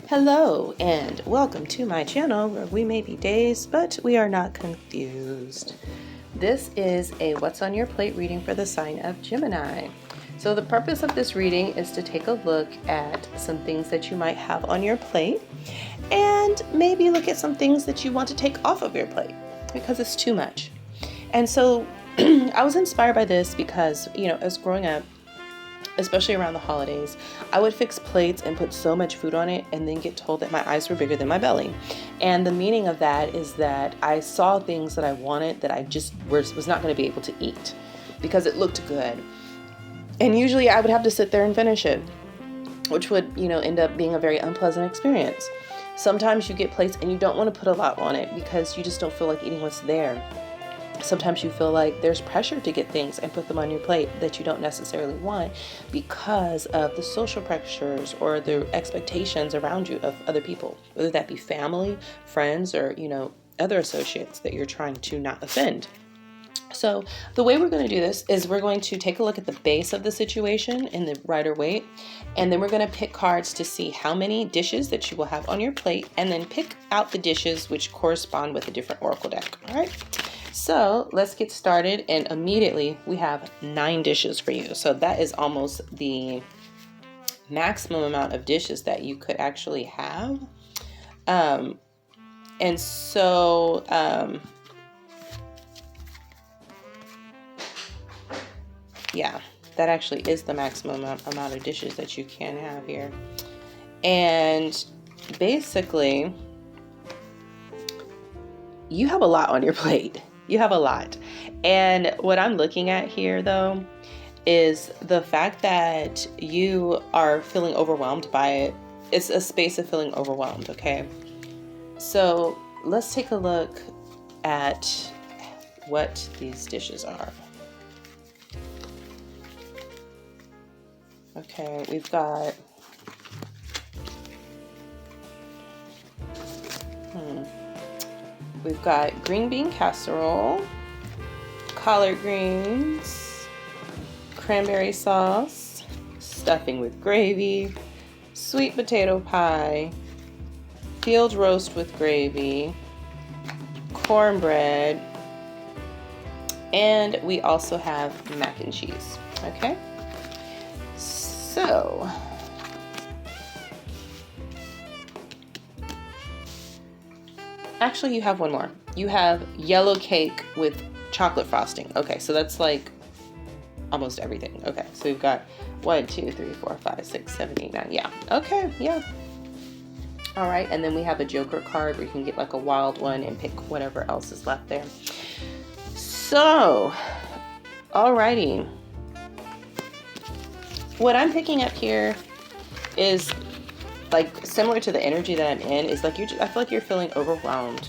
Hello and welcome to my channel where we may be dazed, but we are not confused. This is a What's on Your Plate reading for the sign of Gemini. So the purpose of this reading is to take a look at some things that you might have on your plate and maybe look at some things that you want to take off of your plate because it's too much. And so I was inspired by this because, as growing up, especially around the holidays, I would fix plates and put so much food on it and then get told that my eyes were bigger than my belly. And the meaning of that is that I saw things that I wanted that I just was not going to be able to eat because it looked good. And usually I would have to sit there and finish it, which would, end up being a very unpleasant experience. Sometimes you get plates and you don't want to put a lot on it because you just don't feel like eating what's there. Sometimes you feel like there's pressure to get things and put them on your plate that you don't necessarily want because of the social pressures or the expectations around you of other people, whether that be family, friends, or, other associates that you're trying to not offend. So the way we're going to do this is we're going to take a look at the base of the situation in the rider weight, and then we're going to pick cards to see how many dishes that you will have on your plate, and then pick out the dishes which correspond with a different oracle deck. All right. So let's get started, and immediately we have 9 dishes for you. So that is almost the maximum amount of dishes that you could actually have. Yeah, that actually is the maximum amount of dishes that you can have here. And basically, you have a lot on your plate. You have a lot. And what I'm looking at here, though, is the fact that you are feeling overwhelmed by it. It's a space of feeling overwhelmed, okay? So let's take a look at what these dishes are. Okay, we've got We've got green bean casserole, collard greens, cranberry sauce, stuffing with gravy, sweet potato pie, field roast with gravy, cornbread, and we also have mac and cheese. Okay? So, actually, you have one more. You have yellow cake with chocolate frosting. Okay, so that's like almost everything. Okay, so we've got 1, 2, 3, 4, 5, 6, 7, 8, 9. Yeah, okay, yeah. All right, and then we have a joker card where you can get like a wild one and pick whatever else is left there. So, alrighty. What I'm picking up here is like similar to the energy that I'm in, is like I feel like you're feeling overwhelmed.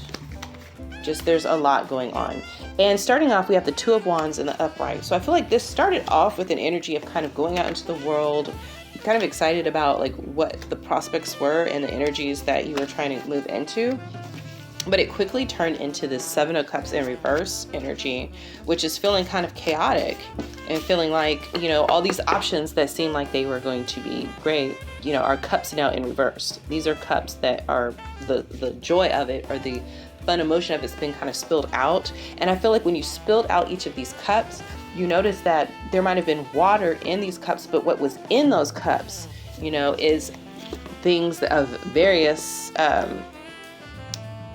Just there's a lot going on. And starting off, we have the 2 of Wands in the upright. So I feel like this started off with an energy of kind of going out into the world, kind of excited about like what the prospects were and the energies that you were trying to move into. But it quickly turned into this 7 of Cups in reverse energy, which is feeling kind of chaotic and feeling like, all these options that seem like they were going to be great, are cups now in reverse. These are cups that are the joy of it, or the fun emotion of it's been kind of spilled out. And I feel like when you spilled out each of these cups, you notice that there might have been water in these cups, but what was in those cups, is things of various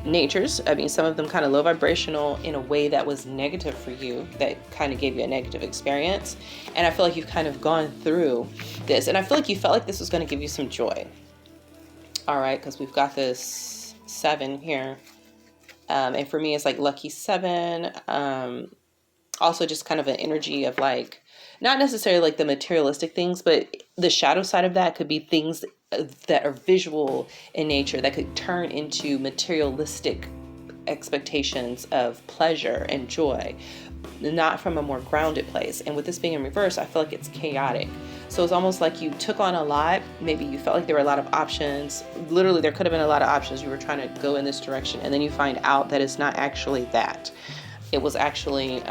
natures. I mean, some of them kind of low vibrational in a way that was negative for you, that kind of gave you a negative experience. And I feel like you've kind of gone through this, and I feel like you felt like this was going to give you some joy. All right, because we've got this 7 here. And for me, it's like lucky 7. Also just kind of an energy of like, not necessarily like the materialistic things, but the shadow side of that could be things that are visual in nature that could turn into materialistic expectations of pleasure and joy, not from a more grounded place. And with this being in reverse, I feel like it's chaotic. So it's almost like you took on a lot. Maybe you felt like there were a lot of options. Literally, there could have been a lot of options. You were trying to go in this direction, and then you find out that it's not actually that. It was actually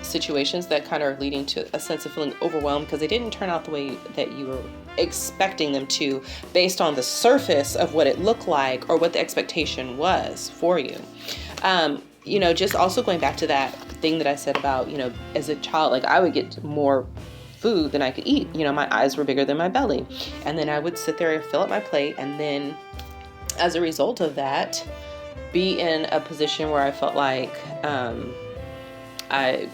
situations that kind of are leading to a sense of feeling overwhelmed because they didn't turn out the way that you were expecting them to, based on the surface of what it looked like or what the expectation was for you. Just also going back to that thing that I said about, as a child, like I would get more food than I could eat. My eyes were bigger than my belly. And then I would sit there and fill up my plate. And then as a result of that, be in a position where I felt like, I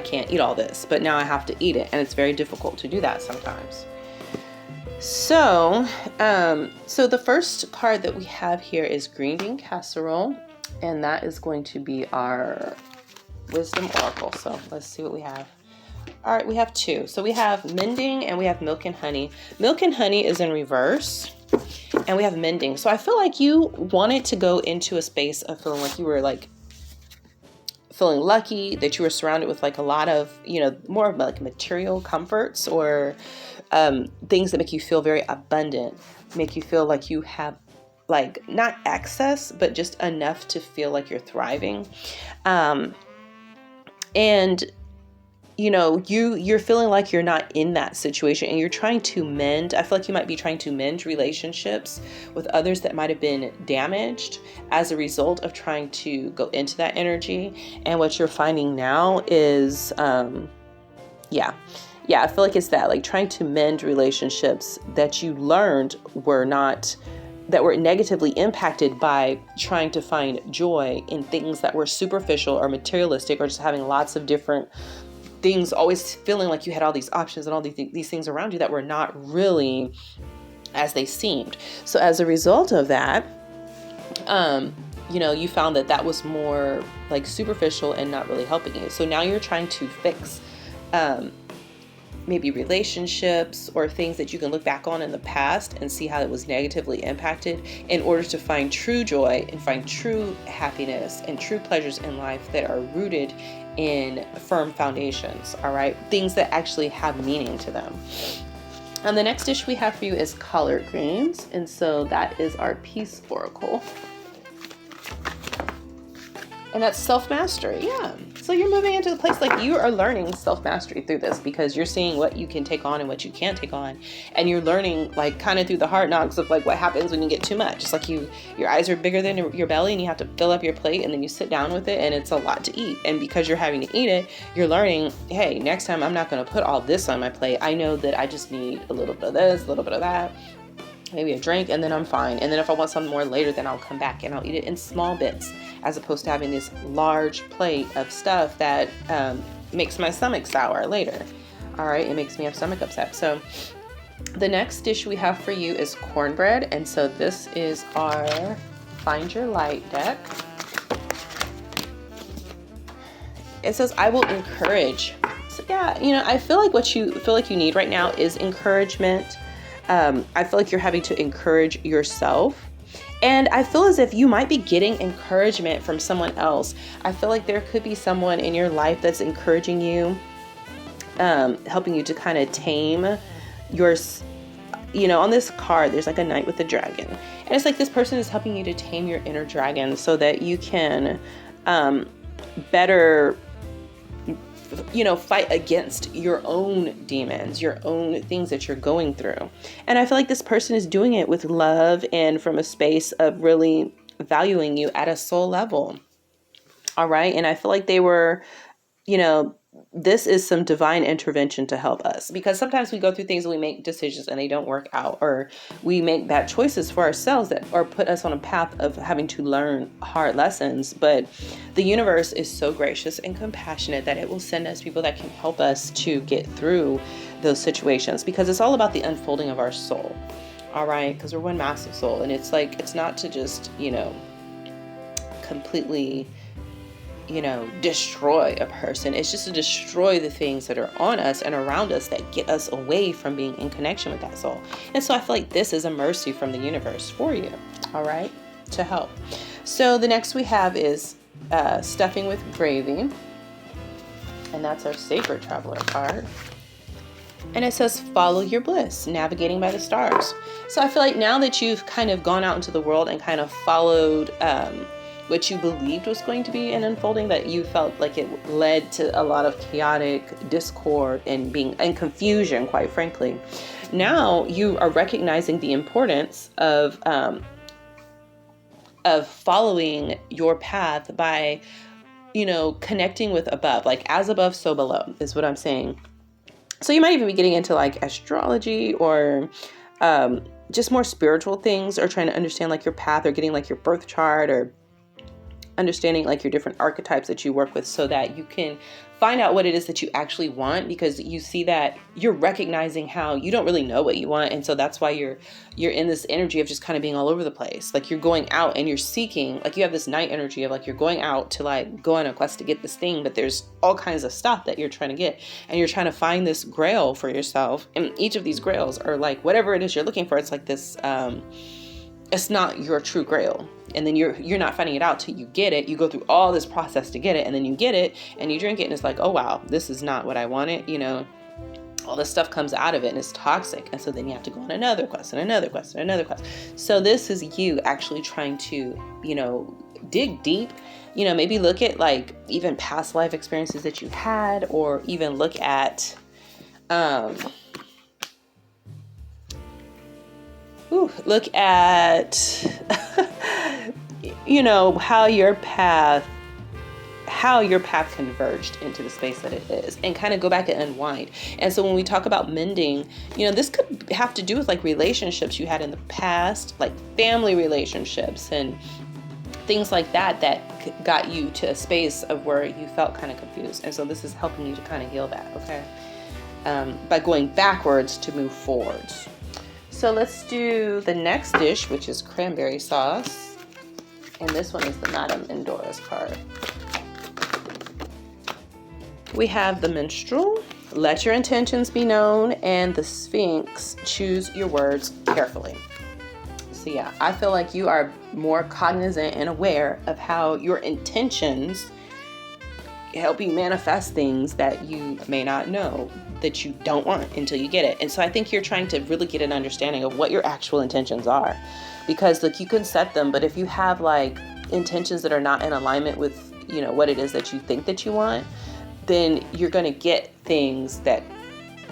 can't eat all this, but now I have to eat it. And it's very difficult to do that sometimes. So the first card that we have here is green bean casserole. And that is going to be our wisdom oracle. So let's see what we have. All right, we have two. So we have mending and we have milk and honey. Milk and honey is in reverse. And we have mending. So I feel like you wanted to go into a space of feeling like you were like feeling lucky, that you were surrounded with like a lot of, more of like material comforts or things that make you feel very abundant, make you feel like you have like not excess, but just enough to feel like you're thriving. You're feeling like you're not in that situation and you're trying to mend. I feel like you might be trying to mend relationships with others that might have been damaged as a result of trying to go into that energy. And what you're finding now is, I feel like it's that, like trying to mend relationships that you learned that were negatively impacted by trying to find joy in things that were superficial or materialistic, or just having lots of different things, always feeling like you had all these options and all these things around you that were not really as they seemed. So as a result of that, you found that was more like superficial and not really helping you. So now you're trying to fix maybe relationships or things that you can look back on in the past and see how it was negatively impacted, in order to find true joy and find true happiness and true pleasures in life that are rooted in firm foundations. All right. Things that actually have meaning to them. And the next dish we have for you is collard greens. And so that is our peace oracle. And that's self-mastery. Yeah. So you're moving into the place like you are learning self-mastery through this, because you're seeing what you can take on and what you can't take on. And you're learning like kind of through the hard knocks of like what happens when you get too much. It's like your eyes are bigger than your belly and you have to fill up your plate, and then you sit down with it and it's a lot to eat. And because you're having to eat it, you're learning, hey, next time I'm not going to put all this on my plate. I know that I just need a little bit of this, a little bit of that, maybe a drink, and then I'm fine. And then if I want something more later, then I'll come back and I'll eat it in small bits, as opposed to having this large plate of stuff that makes my stomach sour later. All right, it makes me have stomach upset. So the next dish we have for you is cornbread. And so this is our Find Your Light deck. It says, I will encourage. So yeah, I feel like what you feel like you need right now is encouragement. I feel like you're having to encourage yourself. And I feel as if you might be getting encouragement from someone else. I feel like there could be someone in your life that's encouraging you, helping you to kind of tame your, on this card, there's like a knight with a dragon. And it's like this person is helping you to tame your inner dragon so that you can better fight against your own demons, your own things that you're going through. And I feel like this person is doing it with love and from a space of really valuing you at a soul level. All right. And I feel like they were, this is some divine intervention to help us, because sometimes we go through things and we make decisions and they don't work out, or we make bad choices for ourselves that or put us on a path of having to learn hard lessons. But the universe is so gracious and compassionate that it will send us people that can help us to get through those situations, because it's all about the unfolding of our soul. All right. Because we're one massive soul, and it's like, it's not to just, completely destroy a person. It's just to destroy the things that are on us and around us that get us away from being in connection with that soul. And so I feel like this is a mercy from the universe for you, all right, to help. So the next we have is stuffing with gravy. And that's our Sacred Traveler card. And it says, follow your bliss, navigating by the stars. So I feel like now that you've kind of gone out into the world and kind of followed what you believed was going to be an unfolding, that you felt like it led to a lot of chaotic discord and confusion, quite frankly. now you are recognizing the importance of following your path by, connecting with above, like as above, so below is what I'm saying. So you might even be getting into like astrology or just more spiritual things, or trying to understand like your path, or getting like your birth chart, or understanding like your different archetypes that you work with, so that you can find out what it is that you actually want, because you see that you're recognizing how you don't really know what you want. And so that's why you're in this energy of just kind of being all over the place. Like you're going out and you're seeking, like you have this night energy of like you're going out to like go on a quest to get this thing, but there's all kinds of stuff that you're trying to get, and you're trying to find this grail for yourself. And each of these grails are like whatever it is you're looking for. It's like this it's not your true grail. And then you're not finding it out till you get it. You go through all this process to get it, and then you get it and you drink it, and it's like, oh wow, this is not what I wanted. All this stuff comes out of it and it's toxic. And so then you have to go on another quest and another quest and another quest. So this is you actually trying to, dig deep, maybe look at like even past life experiences that you had, or even look at, how your path converged into the space that it is, and kind of go back and unwind. And so when we talk about mending, this could have to do with like relationships you had in the past, like family relationships and things like that got you to a space of where you felt kind of confused. And so this is helping you to kind of heal that, okay? By going backwards to move forwards. So let's do the next dish, which is cranberry sauce. And this one is the Madame Endora's card. We have the Minstrel, let your intentions be known, and the Sphinx, choose your words carefully. So yeah, I feel like you are more cognizant and aware of how your intentions help you manifest things that you may not know that you don't want until you get it. And so I think you're trying to really get an understanding of what your actual intentions are, because like you can set them, but if you have like intentions that are not in alignment with, what it is that you think that you want, then you're going to get things that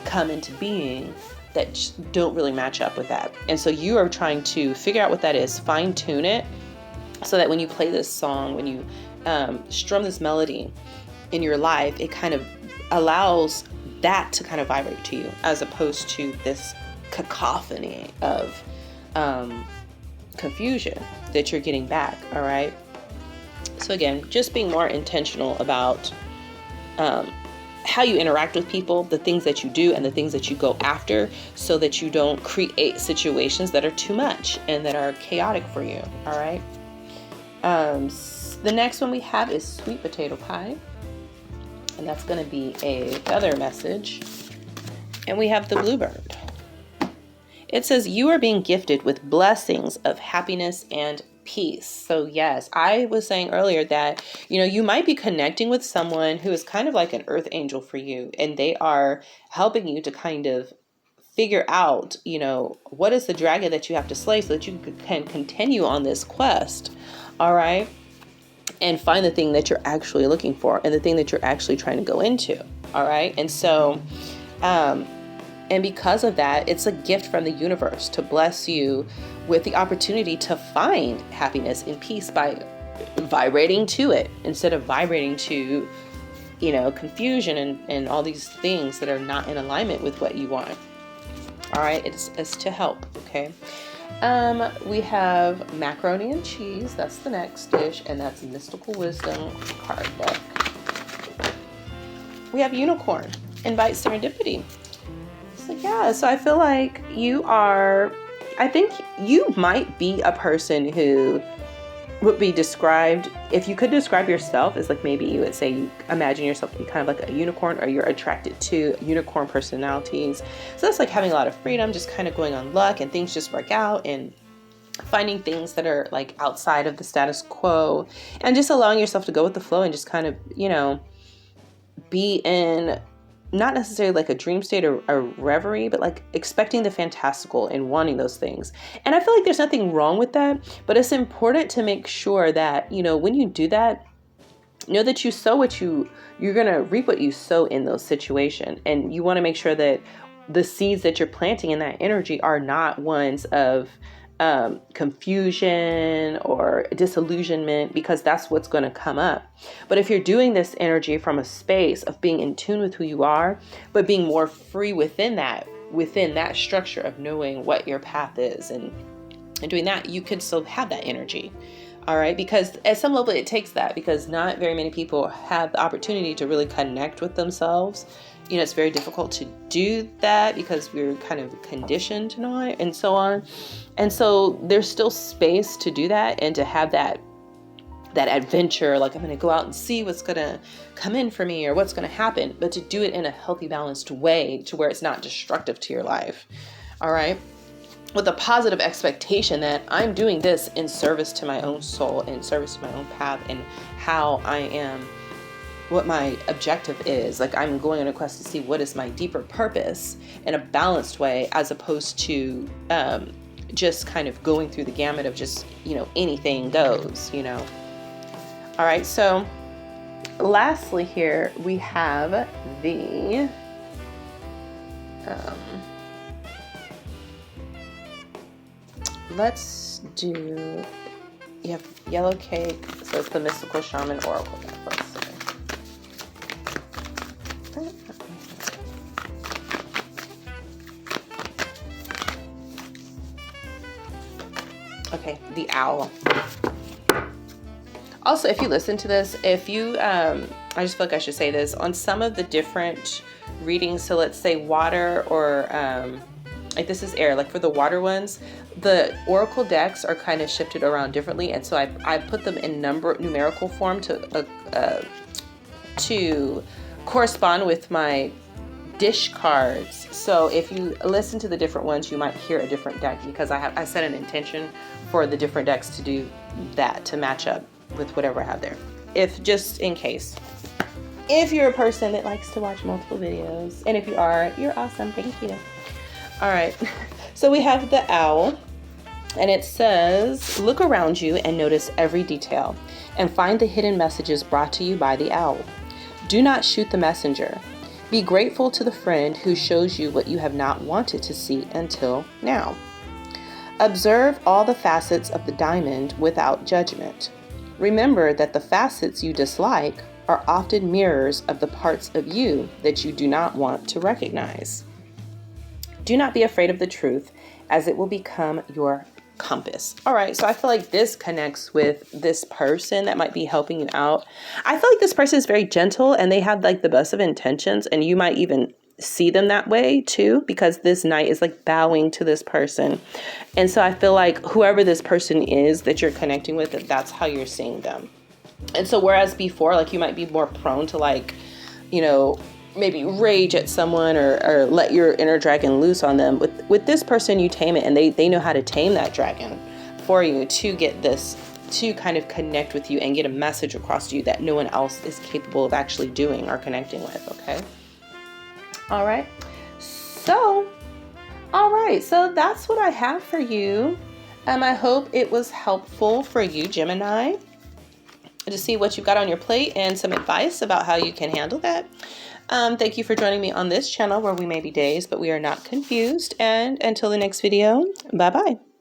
come into being that don't really match up with that. And so you are trying to figure out what that is, fine tune it, so that when you play this song, when you strum this melody in your life, it kind of allows that to kind of vibrate to you, as opposed to this cacophony of confusion that you're getting back. All right. So again, just being more intentional about how you interact with people, the things that you do and the things that you go after, so that you don't create situations that are too much and that are chaotic for you. All right. The next one we have is sweet potato pie. And that's going to be another message. And we have the bluebird. It says, you are being gifted with blessings of happiness and peace. So yes, I was saying earlier that, you might be connecting with someone who is kind of like an earth angel for you. And they are helping you to kind of figure out, what is the dragon that you have to slay so that you can continue on this quest. All right. And find the thing that you're actually looking for and the thing that you're actually trying to go into. All right. And so, and because of that, it's a gift from the universe to bless you with the opportunity to find happiness and peace by vibrating to it, instead of vibrating to, confusion and all these things that are not in alignment with what you want. All right. It's to help. Okay. We have macaroni and cheese. That's the next dish, and that's Mystical Wisdom card deck. We have unicorn, invite serendipity. So yeah, so I feel like I think you might be a person who would be described, if you could describe yourself as like, maybe you would say you imagine yourself to be kind of like a unicorn, or you're attracted to unicorn personalities. So that's like having a lot of freedom, just kind of going on luck, and things just work out, and finding things that are like outside of the status quo, and just allowing yourself to go with the flow, and just kind of, be in not necessarily like a dream state or a reverie, but like expecting the fantastical and wanting those things. And I feel like there's nothing wrong with that, but it's important to make sure that, when you do that, know that you sow you're going to reap what you sow in those situations. And you want to make sure that the seeds that you're planting in that energy are not ones of confusion or disillusionment, because that's what's going to come up. But if you're doing this energy from a space of being in tune with who you are, but being more free within that structure of knowing what your path is, and doing that, you could still have that energy. All right. Because at some level it takes that, because not very many people have the opportunity to really connect with themselves. You know, it's very difficult to do that because we're kind of conditioned to know it and so on. And so there's still space to do that and to have that adventure, like I'm going to go out and see what's going to come in for me or what's going to happen, but to do it in a healthy, balanced way to where it's not destructive to your life. All right. With a positive expectation that I'm doing this in service to my own soul, in service to my own path, and how I am, what my objective is. Like, I'm going on a quest to see what is my deeper purpose in a balanced way, as opposed to just kind of going through the gamut of just, you know, anything goes, you know. All right. So lastly here, we have the let's do, you have yellow cake, so it's the mystical shaman oracle deck. Let's see. Okay, the owl. Also, if you listen to this, if you, I just feel like I should say this, on some of the different readings, so let's say water or, like this is air, like for the water ones, the oracle decks are kind of shifted around differently. And so I put them in numerical form to correspond with my dish cards. So if you listen to the different ones, you might hear a different deck, because I set an intention for the different decks to do that, to match up with whatever I have there. If just in case, if you're a person that likes to watch multiple videos, and if you are, you're awesome. Thank you. All right, so we have the owl, and it says, look around you and notice every detail, and find the hidden messages brought to you by the owl. Do not shoot the messenger. Be grateful to the friend who shows you what you have not wanted to see until now. Observe all the facets of the diamond without judgment. Remember that the facets you dislike are often mirrors of the parts of you that you do not want to recognize. Do not be afraid of the truth, as it will become your compass. All right, so I feel like this connects with this person that might be helping you out. I feel like this person is very gentle, and they have like the best of intentions, and you might even see them that way too, because this knight is like bowing to this person. And so I feel like whoever this person is that you're connecting with, that's how you're seeing them. And so whereas before, like, you might be more prone to, like, you know, maybe rage at someone or let your inner dragon loose on them, with this person you tame it, and they know how to tame that dragon for you to get this, to kind of connect with you and get a message across to you that no one else is capable of actually doing or connecting with. Okay. All right. So that's what I have for you. I hope it was helpful for you, Gemini, to see what you've got on your plate and some advice about how you can handle that. Thank you for joining me on this channel, where we may be dazed, but we are not confused. And until the next video, bye-bye.